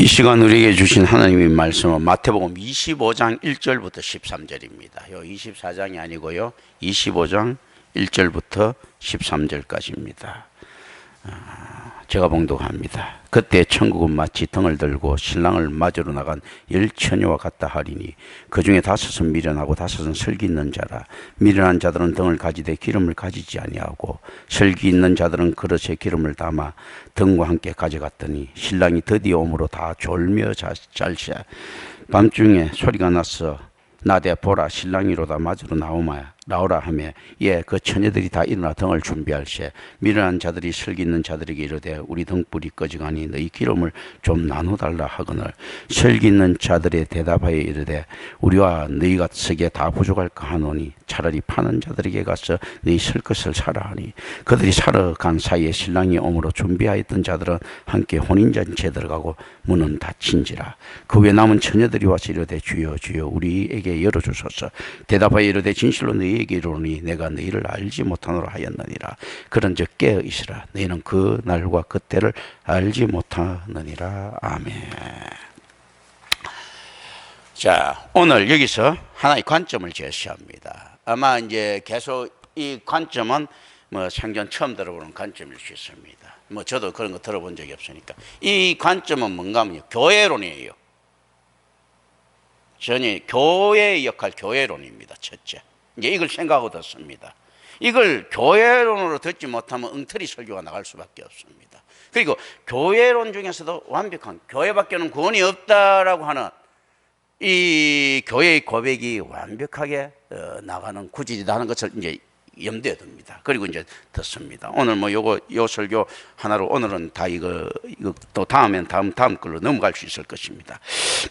이 시간 우리에게 주신 하나님의 말씀은 마태복음 25장 1절부터 13절입니다. 요 24장이 아니고요. 25장 1절부터 13절까지입니다. 제가 봉독합니다. 그때 천국은 마치 등을 들고 신랑을 맞으러 나간 10처녀와 같다 하리니 그 중에 5은 미련하고 5은 슬기 있는 자라. 미련한 자들은 등을 가지되 기름을 가지지 아니하고 슬기 있는 자들은 그릇에 기름을 담아 등과 함께 가져갔더니 신랑이 드디어 오므로 다 졸며 잘세. 밤중에 소리가 났어 나대 보라 신랑이로다 맞으러 나오라 하며 그 처녀들이 다 일어나 등을 준비할세. 미련한 자들이 슬기 있는 자들에게 이르되 우리 등불이 꺼지가니 너희 기름을 좀 나눠달라 하거늘 슬기 있는 자들의 대답하여 이르되 우리와 너희가 쓰기에 다 부족할까 하노니 차라리 파는 자들에게 가서 너희 쓸 것을 사라 하니 그들이 사러 간 사이에 신랑이 오므로 준비하였던 자들은 함께 혼인잔치에 들어가고 문은 닫힌지라. 그 후에 남은 처녀들이 와서 이르되 주여 주여 우리에게 열어주소서. 대답하여 이르되 진실로 너희에게 이르노니 내가 너희를 알지 못하노라 하였느니라. 그런즉 깨어 있으라. 너희는 그 날과 그 때를 알지 못하느니라. 아멘. 자, 오늘 여기서 하나의 관점을 제시합니다. 아마 이제 계속 이 관점은 생전 처음 들어보는 관점일 수 있습니다. 저도 그런 거 들어본 적이 없으니까. 이 관점은 뭔가 하면요, 교회론이에요. 전혀 교회의 역할, 교회론입니다. 첫째. 이제 이걸 생각하고 듣습니다. 이걸 교회론으로 듣지 못하면 엉터리 설교가 나갈 수밖에 없습니다. 그리고 교회론 중에서도 완벽한 교회밖에는 구원이 없다라고 하는 이 교회의 고백이 완벽하게 나가는 구질이다 하는 것을 이제 염두에 둡니다. 그리고 이제 듣습니다. 오늘 요 설교 하나로 오늘은 다 이거 또 다음엔 다음 걸로 넘어갈 수 있을 것입니다.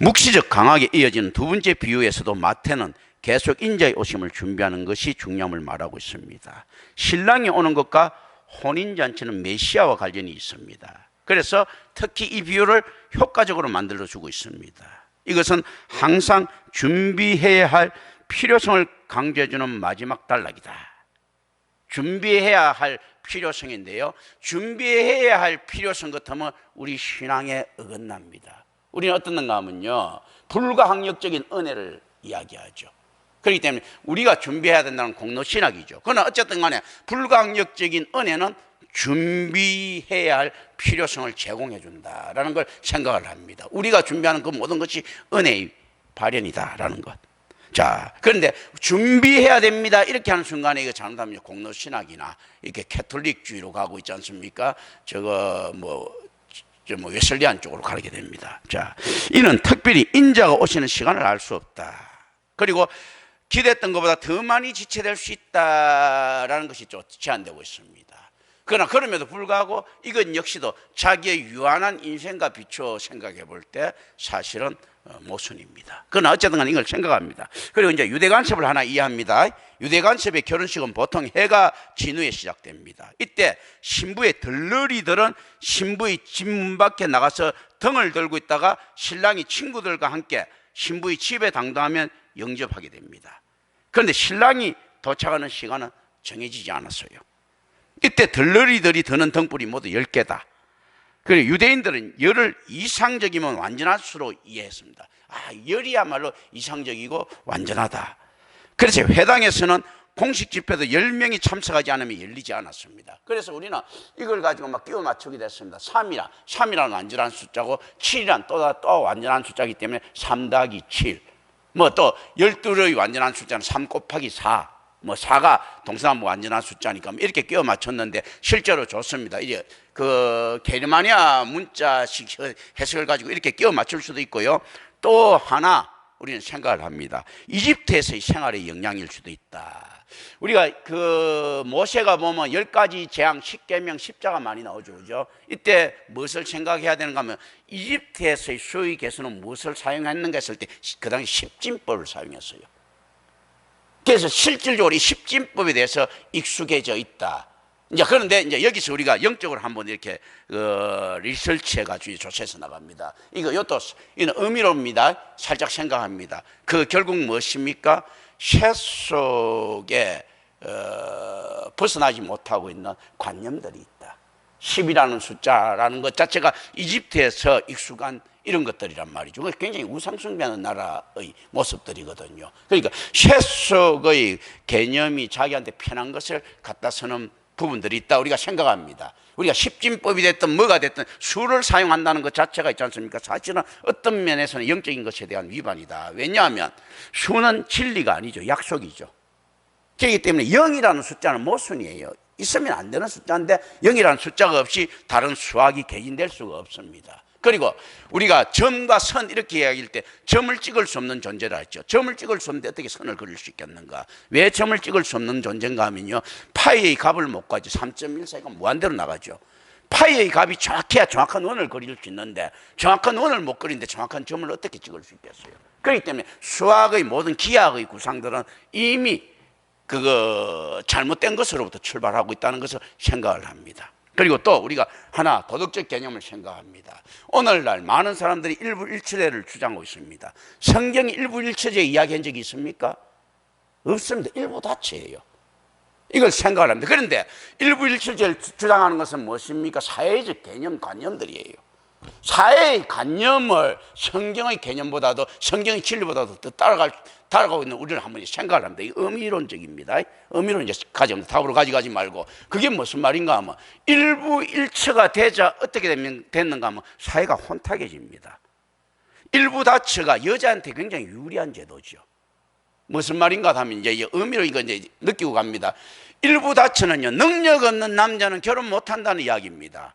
묵시적 강하게 이어지는 두 번째 비유에서도 마태는 계속 인자의 오심을 준비하는 것이 중요함을 말하고 있습니다. 신랑이 오는 것과 혼인잔치는 메시아와 관련이 있습니다. 그래서 특히 이 비유를 효과적으로 만들어주고 있습니다. 이것은 항상 준비해야 할 필요성을 강조해주는 마지막 단락이다. 준비해야 할 필요성인데요, 준비해야 할 필요성 같으면 우리 신앙에 어긋납니다. 우리는 어떻는가 하면요, 불가항력적인 은혜를 이야기하죠. 그렇기 때문에 우리가 준비해야 된다는 공로신학이죠. 그러나 어쨌든 간에 불가항력적인 은혜는 준비해야 할 필요성을 제공해 준다라는 걸 생각을 합니다. 우리가 준비하는 그 모든 것이 은혜의 발현이다라는 것. 자, 그런데 준비해야 됩니다 이렇게 하는 순간에 이거 잘못하면 공로신학이나 이렇게 캐톨릭주의로 가고 있지 않습니까? 웨슬리안 쪽으로 가게 됩니다. 자, 이는 특별히 인자가 오시는 시간을 알 수 없다. 그리고 기대했던 것보다 더 많이 지체될 수 있다라는 것이 좀 제한되고 있습니다. 그러나 그럼에도 불구하고 이건 역시도 자기의 유한한 인생과 비추어 생각해 볼 때 사실은 모순입니다. 그러나 어쨌든 간에 이걸 생각합니다. 그리고 이제 유대 간섭을 하나 이해합니다. 유대 간섭의 결혼식은 보통 해가 진 후에 시작됩니다. 이때 신부의 들러리들은 신부의 집 문 밖에 나가서 등을 들고 있다가 신랑이 친구들과 함께 신부의 집에 당도하면 영접하게 됩니다. 그런데 신랑이 도착하는 시간은 정해지지 않았어요. 이때 들러리들이 드는 등불이 모두 10개다. 그리고 유대인들은 열을 이상적이면 완전한 수로 이해했습니다. 열이야말로 이상적이고 완전하다. 그래서 회당에서는 공식 집회도 10명이 참석하지 않으면 열리지 않았습니다. 그래서 우리는 이걸 가지고 막 끼워 맞추게 됐습니다. 3이라는 완전한 숫자고 7이란 또 완전한 숫자이기 때문에 3 더하기 7. 또 12의 완전한 숫자는 3 곱하기 4. 4가 동사무 완전한 숫자니까 이렇게 끼워 맞췄는데 실제로 좋습니다. 이제 그 게르마니아 문자식 해석을 가지고 이렇게 끼워 맞출 수도 있고요. 또 하나 우리는 생각을 합니다. 이집트에서의 생활의 영향일 수도 있다. 우리가 그 모세가 보면 10가지 재앙, 10계명, 십자가 많이 나오죠. 그죠? 이때 무엇을 생각해야 되는가 하면 이집트에서의 수의 개수는 무엇을 사용했는가 했을 때 그 당시 십진법을 사용했어요. 그래서 실질적으로 이 십진법에 대해서 익숙해져 있다. 그런데 이제 여기서 우리가 영적으로 한번 이렇게 리서치해가지고 조사해서 나갑니다. 이것도 이는 의미로입니다. 살짝 생각합니다. 그 결국 무엇입니까? 셋 속에 벗어나지 못하고 있는 관념들이 있다. 10이라는 숫자라는 것 자체가 이집트에서 익숙한 이런 것들이란 말이죠. 굉장히 우상숭배하는 나라의 모습들이거든요. 그러니까 세속의 개념이 자기한테 편한 것을 갖다 쓰는 부분들이 있다 우리가 생각합니다. 우리가 십진법이 됐든 뭐가 됐든 수를 사용한다는 것 자체가 있지 않습니까? 사실은 어떤 면에서는 영적인 것에 대한 위반이다. 왜냐하면 수는 진리가 아니죠. 약속이죠. 그렇기 때문에 0이라는 숫자는 모순이에요. 있으면 안 되는 숫자인데 0이라는 숫자가 없이 다른 수학이 개진될 수가 없습니다. 그리고 우리가 점과 선 이렇게 이야기할 때 점을 찍을 수 없는 존재라 했죠. 점을 찍을 수 없는데 어떻게 선을 그릴 수 있겠는가? 왜 점을 찍을 수 없는 존재인가 하면요, 파이의 값을 못 가죠. 3.14가 무한대로 나가죠. 파이의 값이 정확해야 정확한 원을 그릴 수 있는데 정확한 원을 못 그리는데 정확한 점을 어떻게 찍을 수 있겠어요? 그렇기 때문에 수학의 모든 기하의 구상들은 이미 잘못된 것으로부터 출발하고 있다는 것을 생각을 합니다. 그리고 또 우리가 하나 도덕적 개념을 생각합니다. 오늘날 많은 사람들이 일부일처제를 주장하고 있습니다. 성경이 일부일처제 이야기한 적이 있습니까? 없습니다. 일부다처예요. 이걸 생각을 합니다. 그런데 일부일처제를 주장하는 것은 무엇입니까? 사회적 개념, 관념들이에요. 사회의 관념을 성경의 개념보다도, 성경의 진리보다도 더 따라가고 있는 우리를 한번 생각을 합니다. 이게 의미론적입니다. 의미론 이제 가져옵니다. 답으로 가져가지 말고. 그게 무슨 말인가 하면 일부일처가 되자 어떻게 됐는가 하면 사회가 혼탁해집니다. 일부다처가 여자한테 굉장히 유리한 제도죠. 무슨 말인가 하면 이제 의미로 이거 이제 느끼고 갑니다. 일부다처는요, 능력 없는 남자는 결혼 못한다는 이야기입니다.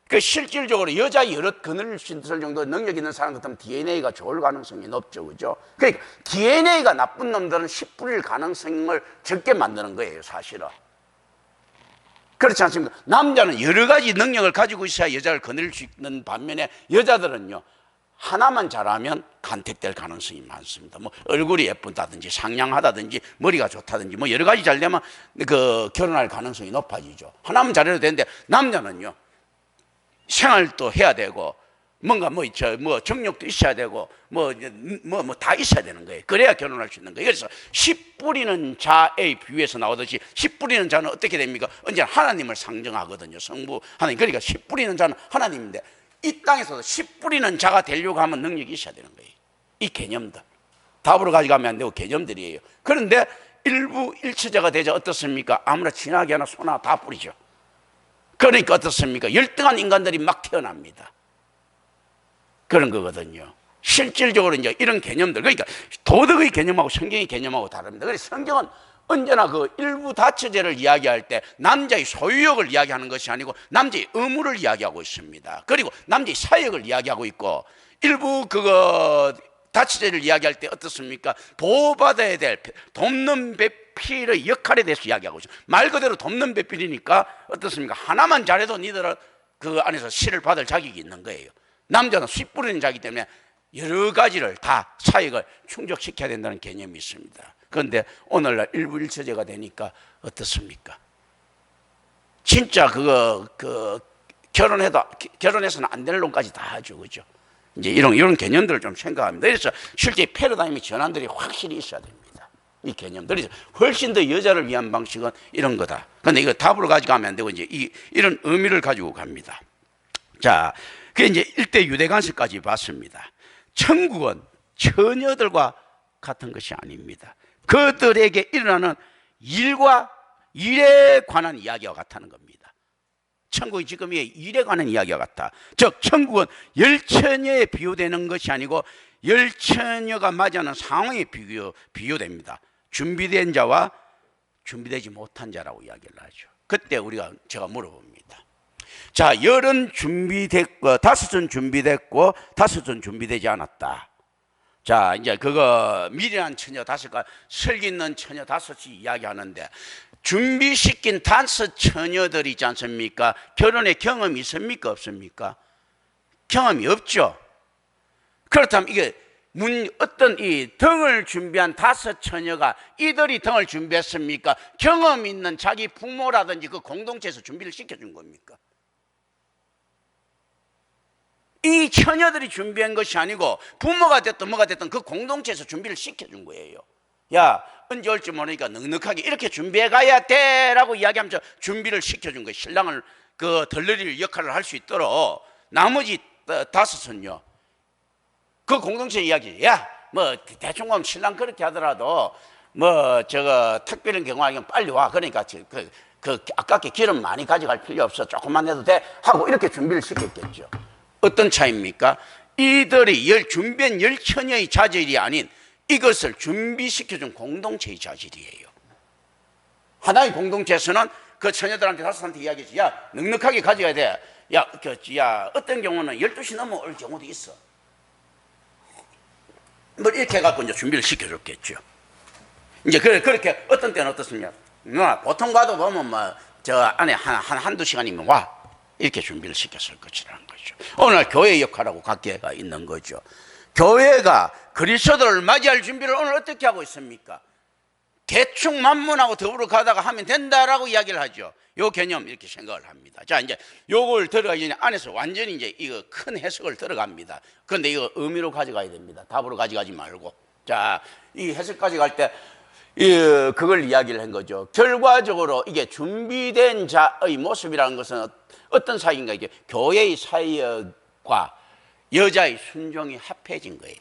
그 실질적으로 여자 여럿 거느릴 수 있을 정도 능력 있는 사람 같으면 DNA가 좋을 가능성이 높죠, 그죠? 그러니까 DNA가 나쁜 놈들은 씨 뿌릴 가능성을 적게 만드는 거예요, 사실은. 그렇지 않습니까? 남자는 여러 가지 능력을 가지고 있어야 여자를 거느릴 수 있는 반면에 여자들은요, 하나만 잘하면 간택될 가능성이 많습니다. 뭐 얼굴이 예쁘다든지 상냥하다든지 머리가 좋다든지 뭐 여러 가지 잘 되면 결혼할 가능성이 높아지죠. 하나만 잘해도 되는데 남자는요, 생활도 해야 되고 뭔가 정력도 있어야 되고 다 있어야 되는 거예요. 그래야 결혼할 수 있는 거예요. 그래서 씨 뿌리는 자의 비유에서 나오듯이 씨 뿌리는 자는 어떻게 됩니까? 언제나 하나님을 상정하거든요. 성부 하나님. 그러니까 씨 뿌리는 자는 하나님인데 이 땅에서도 씨 뿌리는 자가 되려고 하면 능력이 있어야 되는 거예요. 이 개념들 답으로 가져가면 안 되고 개념들이에요. 그런데 일부 일처제가 되자 어떻습니까? 아무나 진하게 하나 소나 다 뿌리죠. 그러니까 어떻습니까? 열등한 인간들이 막 태어납니다. 그런 거거든요. 실질적으로 이제 이런 개념들, 그러니까 도덕의 개념하고 성경의 개념하고 다릅니다. 그래서 성경은 언제나 일부 다처제를 이야기할 때 남자의 소유욕을 이야기하는 것이 아니고 남자의 의무를 이야기하고 있습니다. 그리고 남자의 사역을 이야기하고 있고 일부 다처제를 이야기할 때 어떻습니까? 보호받아야 될 돕는 배필의 역할에 대해서 이야기하고 있어요. 말 그대로 돕는 배필이니까 어떻습니까? 하나만 잘해도 니들은 그 안에서 씨를 받을 자격이 있는 거예요. 남자는 씨 뿌리는 자이기 때문에 여러 가지를 다 사역을 충족시켜야 된다는 개념이 있습니다. 그런데 오늘날 일부일처제가 되니까 어떻습니까? 진짜 결혼해서는 안 될 놈까지 다 하죠, 그죠? 이제 이런 개념들을 좀 생각합니다. 그래서 실제 패러다임의 전환들이 확실히 있어야 됩니다. 이 개념들이 훨씬 더 여자를 위한 방식은 이런 거다. 그런데 이거 답으로 가져가면 안 되고 이제 이런 의미를 가지고 갑니다. 자, 그게 이제 일대 유대관습까지 봤습니다. 천국은 처녀들과 같은 것이 아닙니다. 그들에게 일어나는 일에 관한 이야기와 같다는 겁니다. 천국이 지금 일에 관한 이야기와 같다. 즉 천국은 열처녀에 비유되는 것이 아니고 열처녀가 맞이하는 상황에 비유됩니다. 준비된 자와 준비되지 못한 자라고 이야기를 하죠. 그때 제가 물어봅니다. 자, 열은 준비됐고 다섯은 준비됐고 다섯은 준비되지 않았다. 자, 이제 미련한 처녀 다섯과 슬기 있는 처녀 다섯이 이야기하는데 준비시킨 다섯 처녀들이 있지 않습니까? 결혼에 경험이 있습니까? 없습니까? 경험이 없죠. 그렇다면 이게 어떤 이 등을 준비한 다섯 처녀가 이들이 등을 준비했습니까? 경험 있는 자기 부모라든지 그 공동체에서 준비를 시켜준 겁니까? 이 처녀들이 준비한 것이 아니고 부모가 됐든 뭐가 됐든 그 공동체에서 준비를 시켜준 거예요. 야, 언제 올지 모르니까 넉넉하게 이렇게 준비해 가야 돼 라고 이야기하면서 준비를 시켜준 거예요. 신랑을 덜러릴 역할을 할 수 있도록 나머지 다섯은요, 그 공동체 이야기, 야, 뭐 대충 보면 신랑 그렇게 하더라도 뭐 저거 특별한 경우 아니면 빨리 와. 그러니까 아깝게 기름 많이 가져갈 필요 없어. 조금만 해도 돼 하고 이렇게 준비를 시켰겠죠. 어떤 차이입니까? 이들이 준비한 열처녀의 자질이 아닌 이것을 준비시켜준 공동체의 자질이에요. 하나의 공동체에서는 그 처녀들한테 다섯한테 이야기했지. 야, 넉넉하게 가져야 돼. 야, 어떤 경우는 12시 넘어올 경우도 있어. 뭐 이렇게 해갖고 이제 준비를 시켜줬겠죠. 이제 그렇게 어떤 때는 어떻습니까? 보통 가도 보면 뭐 저 안에 한두 시간이면 와. 이렇게 준비를 시켰을 것이라는 거죠. 오늘 교회의 역할하고 관계가 있는 거죠. 교회가 그리스도를 맞이할 준비를 오늘 어떻게 하고 있습니까? 대충 만문하고 더불어 가다가 하면 된다라고 이야기를 하죠. 요 개념 이렇게 생각을 합니다. 자, 이제 요걸 들어가기 전에 안에서 완전히 이제 이거 큰 해석을 들어갑니다. 그런데 이거 의미로 가져가야 됩니다. 답으로 가져가지 말고. 자, 이 해석까지 갈 때 그걸 이야기를 한 거죠. 결과적으로 이게 준비된 자의 모습이라는 것은 어떤 사이인가? 이게 교회의 사역과 여자의 순종이 합해진 거예요.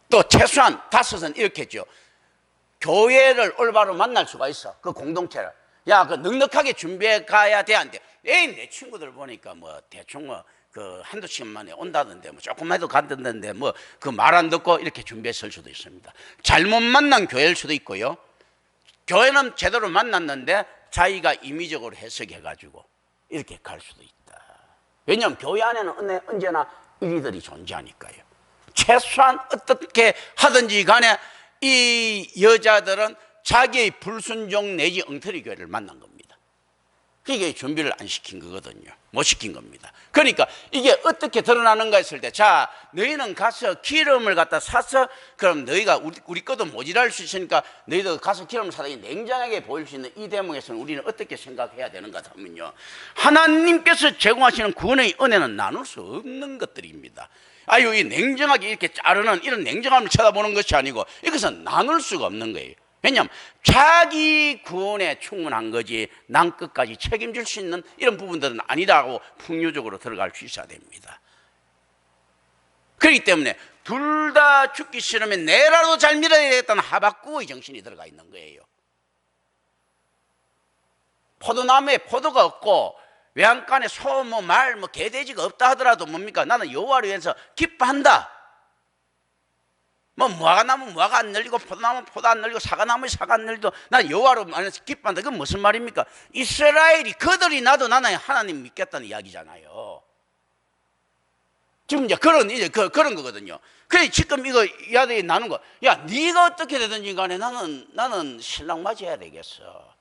또 최소한 다섯은 이렇게 했죠. 교회를 올바로 만날 수가 있어. 그 공동체를. 야, 그 넉넉하게 준비해 가야 돼, 안 돼? 에이, 내 친구들 보니까 뭐 대충 뭐 그 한두 시간 만에 온다던데, 뭐 조금만 해도 간다던데, 뭐 그 말 안 듣고 이렇게 준비했을 수도 있습니다. 잘못 만난 교회일 수도 있고요. 교회는 제대로 만났는데 자기가 임의적으로 해석해가지고 이렇게 갈 수도 있다. 왜냐하면 교회 안에는 언제나 이리들이 존재하니까요. 최소한 어떻게 하든지 간에 이 여자들은 자기의 불순종 내지 엉터리 교회를 만난 겁니다. 이게 준비를 안 시킨 거거든요. 못 시킨 겁니다. 그러니까 이게 어떻게 드러나는가 했을 때, 자, 너희는 가서 기름을 갖다 사서, 그럼 너희가 우리 것도 모자랄 수 있으니까 너희도 가서 기름을 사다 냉정하게 보일 수 있는 이 대목에서는 우리는 어떻게 생각해야 되는가 하면요, 하나님께서 제공하시는 구원의 은혜는 나눌 수 없는 것들입니다. 아유, 이 냉정하게 이렇게 자르는 이런 냉정함을 쳐다보는 것이 아니고 이것은 나눌 수가 없는 거예요. 왜냐하면 자기 구원에 충분한 거지 남 끝까지 책임질 수 있는 이런 부분들은 아니라고 풍요적으로 들어갈 수 있어야 됩니다. 그렇기 때문에 둘 다 죽기 싫으면 내라도 잘 밀어야 되겠다는 하박국의 정신이 들어가 있는 거예요. 포도나무에 포도가 없고 외양간에 소, 말, 개돼지가 없다 하더라도 뭡니까? 나는 여호와를 위해서 기뻐한다. 무화과 나무 무화과 안 열리고 포도나무 포도 안 열리고 사과나무 사과 안 열리도 난 여호와로 말해서 기뻐한다. 그건 무슨 말입니까? 이스라엘이 그들이 나도 나는 하나님 믿겠다는 이야기잖아요. 지금 이제 그런 거거든요. 그래 지금 이거 야들이 나눈 거. 야, 네가 어떻게 되든지 간에 나는 신랑 맞이해야 되겠어.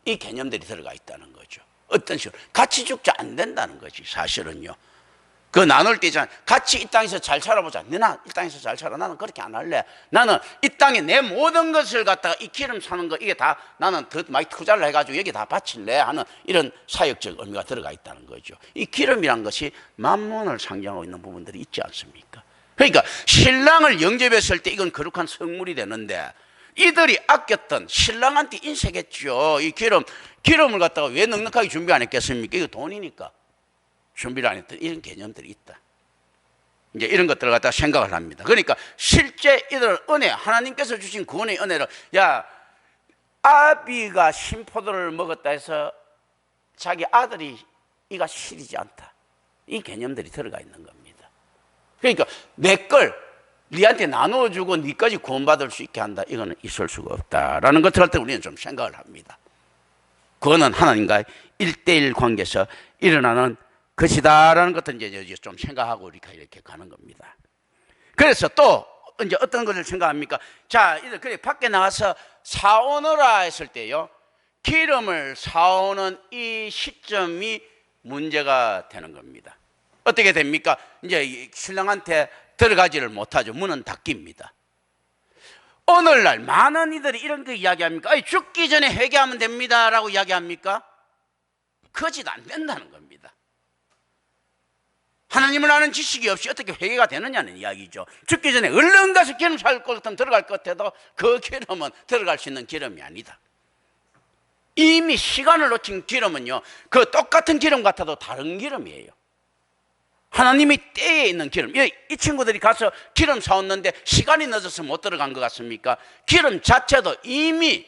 이 개념들이 들어가 있다는 거죠. 어떤 식으로 같이 죽지 안 된다는 거지 사실은요. 그 나눌 때 있잖아. 같이 이 땅에서 잘 살아보자. 너나 이 땅에서 잘 살아. 나는 그렇게 안 할래. 나는 이 땅에 내 모든 것을 갖다가 이 기름 사는 거 이게 다 나는 더 많이 투자를 해가지고 여기 다 바칠래 하는 이런 사역적 의미가 들어가 있다는 거죠. 이 기름이란 것이 만문을 상징하고 있는 부분들이 있지 않습니까? 그러니까 신랑을 영접했을 때 이건 거룩한 성물이 되는데 이들이 아꼈던 신랑한테 인색했죠. 이 기름을 갖다가 왜 넉넉하게 준비 안 했겠습니까? 이거 돈이니까. 준비를 안 했던 이런 개념들이 있다. 이제 이런 것들을 갖다 생각을 합니다. 그러니까 실제 이들 은혜, 하나님께서 주신 구원의 은혜를, 야, 아비가 신포도를 먹었다 해서 자기 아들이 이가 시리지 않다. 이 개념들이 들어가 있는 겁니다. 그러니까 내 걸 니한테 나눠주고 니까지 구원받을 수 있게 한다. 이거는 있을 수가 없다라는 것을 할 때 우리는 좀 생각을 합니다. 그거는 하나님과의 1대1 관계에서 일어나는 것이다라는 것도 이제 좀 생각하고 이렇게 가는 겁니다. 그래서 또 이제 어떤 것을 생각합니까? 자, 그래 밖에 나가서 사오너라 했을 때요, 기름을 사오는 이 시점이 문제가 되는 겁니다. 어떻게 됩니까? 이제 신랑한테 들어가지를 못하죠. 문은 닫힙니다. 오늘날 많은 이들이 이런 거 이야기합니까? 죽기 전에 회개하면 됩니다라고 이야기합니까? 거짓 안 된다는 겁니다. 하나님을 아는 지식이 없이 어떻게 회개가 되느냐는 이야기죠. 죽기 전에 얼른 가서 기름 살 것 같으면 들어갈 것 같아도 그 기름은 들어갈 수 있는 기름이 아니다. 이미 시간을 놓친 기름은요, 그 똑같은 기름 같아도 다른 기름이에요. 하나님이 때에 있는 기름. 이 친구들이 가서 기름 사왔는데 시간이 늦어서 못 들어간 것 같습니까? 기름 자체도 이미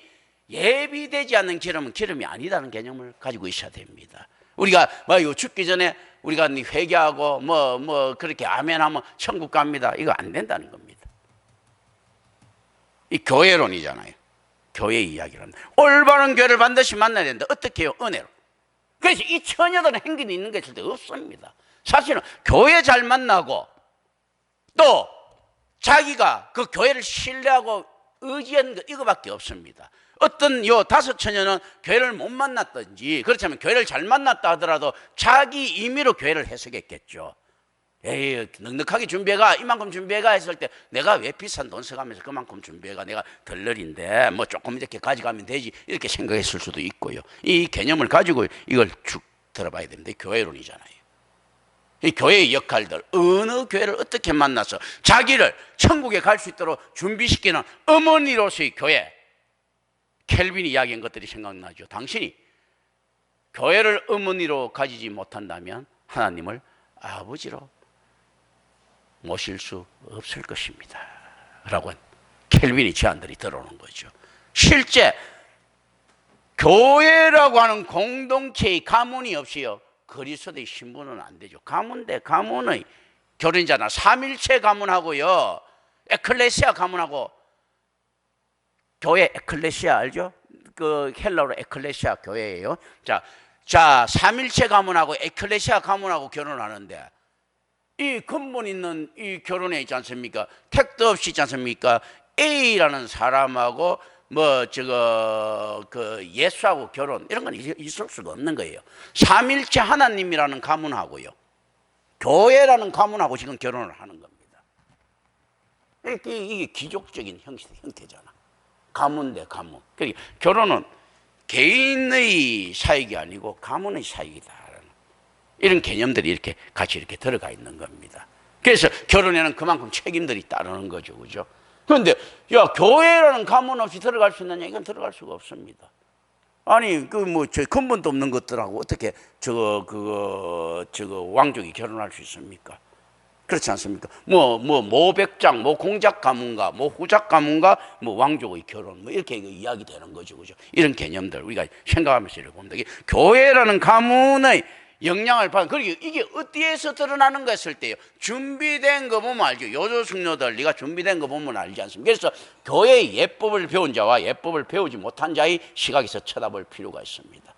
예비되지 않는 기름은 기름이 아니라는 개념을 가지고 있어야 됩니다. 우리가 죽기 전에 우리가 회개하고 그렇게 아멘하면 천국 갑니다. 이거 안 된다는 겁니다. 이 교회론이잖아요. 교회 이야기랍니다. 올바른 교회를 반드시 만나야 된다. 어떻게 해요? 은혜로. 그래서 이 처녀들은 행진이 있는 게 절대 없습니다. 사실은 교회 잘 만나고 또 자기가 그 교회를 신뢰하고 의지한 것 이거밖에 없습니다. 어떤 요 5 처녀는 교회를 못 만났든지 그렇다면 교회를 잘 만났다 하더라도 자기 임의로 교회를 해석했겠죠. 에이, 넉넉하게 준비해가, 이만큼 준비해가 했을 때 내가 왜 비싼 돈 써가면서 그만큼 준비해가, 내가 덜러리인데 뭐 조금 이렇게 가져가면 되지, 이렇게 생각했을 수도 있고요. 이 개념을 가지고 이걸 쭉 들어봐야 됩니다. 이 교회론이잖아요. 이 교회의 역할들, 어느 교회를 어떻게 만나서 자기를 천국에 갈 수 있도록 준비시키는 어머니로서의 교회. 켈빈이 이야기한 것들이 생각나죠. 당신이 교회를 어머니로 가지지 못한다면 하나님을 아버지로 모실 수 없을 것입니다 라고 켈빈의 제안들이 들어오는 거죠. 실제 교회라고 하는 공동체의 가문이 없이요 그리스도의 신분은 안 되죠. 가문 대 가문의 교련자나 삼일체 가문하고요 에클레시아 가문하고, 교회 에클레시아 알죠? 그 헬라어로 에클레시아 교회예요. 자 삼일체 가문하고 에클레시아 가문하고 결혼하는데 이 근본 있는 이 결혼에 있지 않습니까? 택도 없이 있지 않습니까? A라는 사람하고 예수하고 결혼, 이런 건 있을 수가 없는 거예요. 삼일체 하나님이라는 가문하고요 교회라는 가문하고 지금 결혼을 하는 겁니다. 이게 기족적인 형태잖아. 가문 대 가문. 그러니까 결혼은 개인의 사익이 아니고 가문의 사익이다. 이런 개념들이 이렇게 같이 이렇게 들어가 있는 겁니다. 그래서 결혼에는 그만큼 책임들이 따르는 거죠, 그죠? 그런데 교회라는 가문 없이 들어갈 수 있느냐? 이건 들어갈 수가 없습니다. 아니 저 근본도 없는 것들하고 어떻게 왕족이 결혼할 수 있습니까? 그렇지 않습니까? 모백장, 공작 가문과 후작 가문과 왕족의 결혼, 이렇게 이야기 되는 거죠, 그죠? 이런 개념들 우리가 생각하면서 이렇게 봅니다. 교회라는 가문의 영향을 받은, 그리고 이게 어디에서 드러나는가 했을 때요 준비된 거 보면 알죠. 요조숙녀들 네가 준비된 거 보면 알지 않습니까? 그래서 교회의 예법을 배운 자와 예법을 배우지 못한 자의 시각에서 쳐다볼 필요가 있습니다.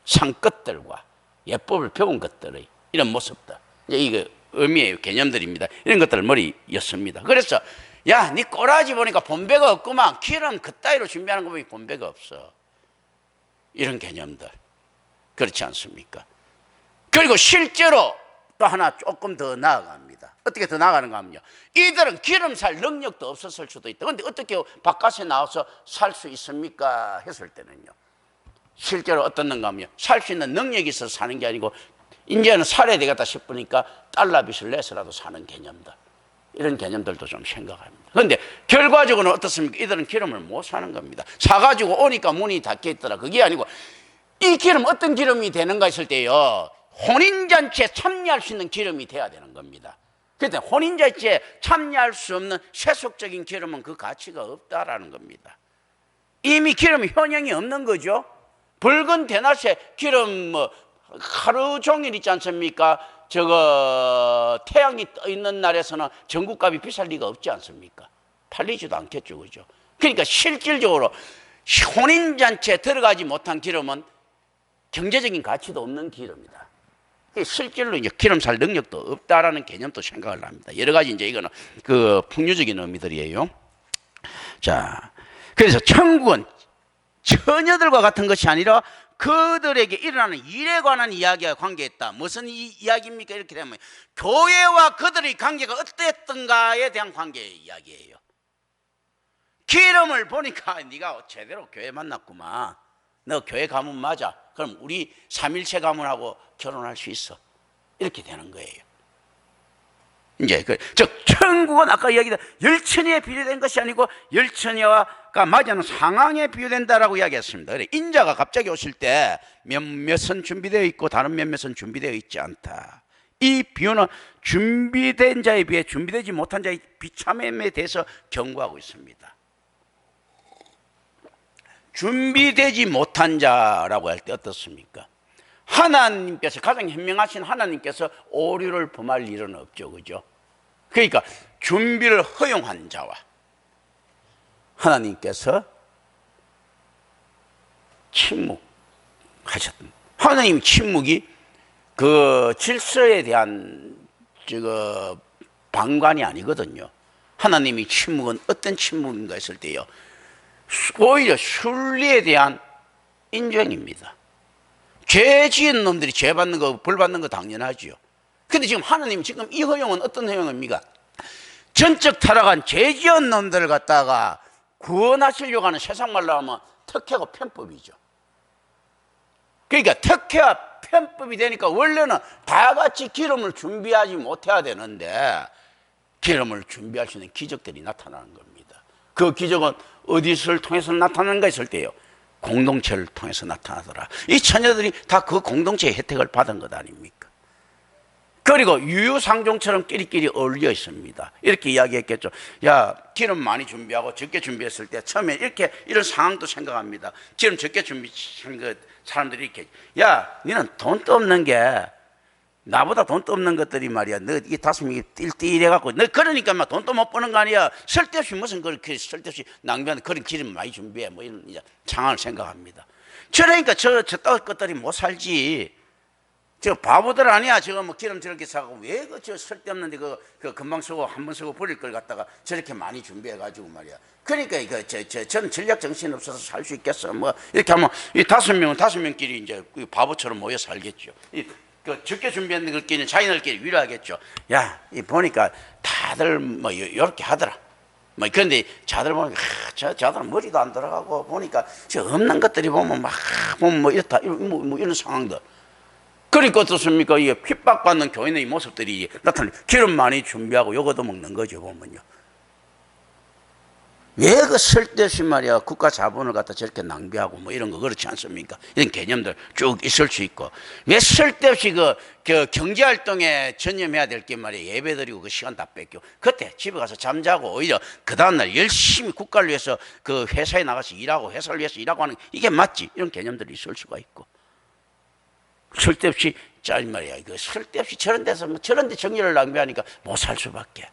상것들과 예법을 배운 것들의 이런 모습들, 이게 의미의 개념들입니다. 이런 것들을 머리에 였습니다. 그래서 네 꼬라지 보니까 본배가 없구만, 기름 그따위로 준비하는 거 보니 본배가 없어, 이런 개념들. 그렇지 않습니까? 그리고 실제로 또 하나 조금 더 나아갑니다. 어떻게 더 나아가는가 하면요, 이들은 기름 살 능력도 없었을 수도 있다. 그런데 어떻게 바깥에 나와서 살 수 있습니까 했을 때는요, 실제로 어떻는가 하면요, 살 수 있는 능력이 있어서 사는 게 아니고 이제는 살아야 되겠다 싶으니까 달러빚을 내서라도 사는 개념들, 이런 개념들도 좀 생각합니다. 그런데 결과적으로 어떻습니까? 이들은 기름을 못 사는 겁니다. 사가지고 오니까 문이 닫혀 있더라. 그게 아니고 이 기름 어떤 기름이 되는가 했을 때요, 혼인잔치에 참여할 수 있는 기름이 돼야 되는 겁니다. 그런데 혼인잔치에 참여할 수 없는 세속적인 기름은 그 가치가 없다라는 겁니다. 이미 기름이 효능이 없는 거죠. 붉은 대낮에 기름 하루 종일 있지 않습니까? 태양이 떠 있는 날에서는 전국값이 비쌀 리가 없지 않습니까? 팔리지도 않겠죠, 그죠? 그러니까 실질적으로 혼인잔치에 들어가지 못한 기름은 경제적인 가치도 없는 기름이다. 실질로 이제 기름 살 능력도 없다라는 개념도 생각을 합니다. 여러 가지 이제 이거는 풍류적인 의미들이에요. 자, 그래서 천국은 처녀들과 같은 것이 아니라 그들에게 일어나는 일에 관한 이야기와 관계했다. 무슨 이야기입니까? 이렇게 되면 교회와 그들의 관계가 어땠던가에 대한 관계의 이야기예요. 기름을 보니까 네가 제대로 교회 만났구만, 너 교회 가문 맞아, 그럼 우리 삼일체 가문하고 결혼할 수 있어, 이렇게 되는 거예요. 이제 즉 천국은 아까 이야기한 열처녀에 비유된 것이 아니고 열처녀가 맞이하는 상황에 비유된다라고 이야기했습니다. 그래, 인자가 갑자기 오실 때 몇몇은 준비되어 있고 다른 몇몇은 준비되어 있지 않다. 이 비유는 준비된 자에 비해 준비되지 못한 자의 비참함에 대해서 경고하고 있습니다. 준비되지 못한 자라고 할 때 어떻습니까? 하나님께서, 가장 현명하신 하나님께서 오류를 범할 일은 없죠, 그죠? 그러니까 준비를 허용한 자와 하나님께서 침묵하셨던, 하나님 침묵이 그 질서에 대한 방관이 아니거든요. 하나님이 침묵은 어떤 침묵인가 했을 때요, 오히려 순리에 대한 인정입니다. 죄 지은 놈들이 죄 받는 거, 벌 받는 거 당연하지요. 근데 지금 하나님 지금 이 허용은 어떤 허용입니까? 전적 타락한 죄 지은 놈들을 갖다가 구원하시려고 하는, 세상 말로 하면 특혜고 편법이죠. 그러니까 특혜와 편법이 되니까 원래는 다 같이 기름을 준비하지 못해야 되는데 기름을 준비할 수 있는 기적들이 나타나는 겁니다. 그 기적은 어디서를 통해서 나타나는가 했을 때요, 공동체를 통해서 나타나더라. 이 처녀들이 다 그 공동체의 혜택을 받은 것 아닙니까? 그리고 유유상종처럼 끼리끼리 어울려 있습니다. 이렇게 이야기했겠죠. 야, 기름 많이 준비하고 적게 준비했을 때 처음에 이런 상황도 생각합니다. 기름 적게 준비한 그 사람들이 이렇게, 야, 너는 돈도 없는 게, 나보다 돈도 없는 것들이 말이야, 너 이 5명이 띨띨해갖고 너 그러니까 막 돈도 못 버는 거 아니야. 쓸데없이 무슨 그렇게 쓸데없이 낭비하는 그런 기름 많이 준비해, 뭐 이런 상황을 생각합니다. 그러니까 저 것들이 못 살지. 저 바보들 아니야. 저거 뭐 기름 저렇게 사고 왜 저 쓸데없는데 그 금방 쓰고 한 번 쓰고 버릴 걸 갖다가 저렇게 많이 준비해가지고 말이야. 그러니까 저는 전략 정신 없어서 살 수 있겠어. 뭐 이렇게 하면 이 5명은 5명끼리 이제 바보처럼 모여 살겠죠. 그 적게 준비한 것끼리는 자기들끼리 위로하겠죠. 야, 이 보니까 다들 뭐 이렇게 하더라. 뭐 그런데 자들 보니까 저들은 머리도 안 들어가고 보니까 저 없는 것들이 보면 막 보면 뭐 이렇다 뭐 이런 상황들. 그러니까 어떻습니까? 이게 핍박받는 교인의 모습들이 나타나요. 기름 많이 준비하고 요거도 먹는 거죠, 보면요. 왜 그 쓸데없이 말이야 국가 자본을 갖다 저렇게 낭비하고 뭐 이런 거 그렇지 않습니까? 이런 개념들 쭉 있을 수 있고, 왜 쓸데없이 그 경제활동에 전념해야 될 게 말이야 예배드리고 그 시간 다 뺏겨 그때 집에 가서 잠자고 오히려 그 다음날 열심히 국가를 위해서 그 회사에 나가서 일하고 회사를 위해서 일하고 하는 이게 맞지? 이런 개념들이 있을 수가 있고, 쓸데없이 짜리 말이야 이거 쓸데없이 저런 데서 뭐 저런 데 정열을 낭비하니까 못 살 수밖에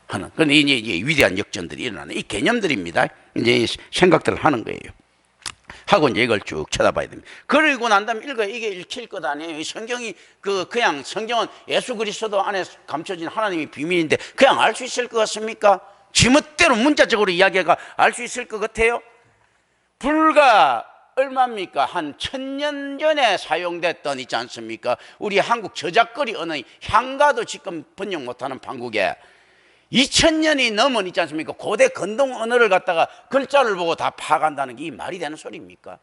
하는, 그런데 이제 위대한 역전들이 일어나는 이 개념들입니다. 이제 생각들을 하는 거예요. 하고 이제 이걸 쭉 쳐다봐야 됩니다. 그리고 난 다음에 이게 읽힐 것 아니에요. 성경이 그냥 성경은 예수 그리스도 안에 감춰진 하나님의 비밀인데 그냥 알 수 있을 것 같습니까? 지멋대로 문자적으로 이야기가 알 수 있을 것 같아요. 불과 얼마입니까? 한 1000년 전에 사용됐던 있지 않습니까? 우리 한국 저작거리 언어의 향가도 지금 번역 못하는 판국에 2000년이 넘은 있지 않습니까? 고대 건동 언어를 갖다가 글자를 보고 다 파악한다는 게 이 말이 되는 소리입니까?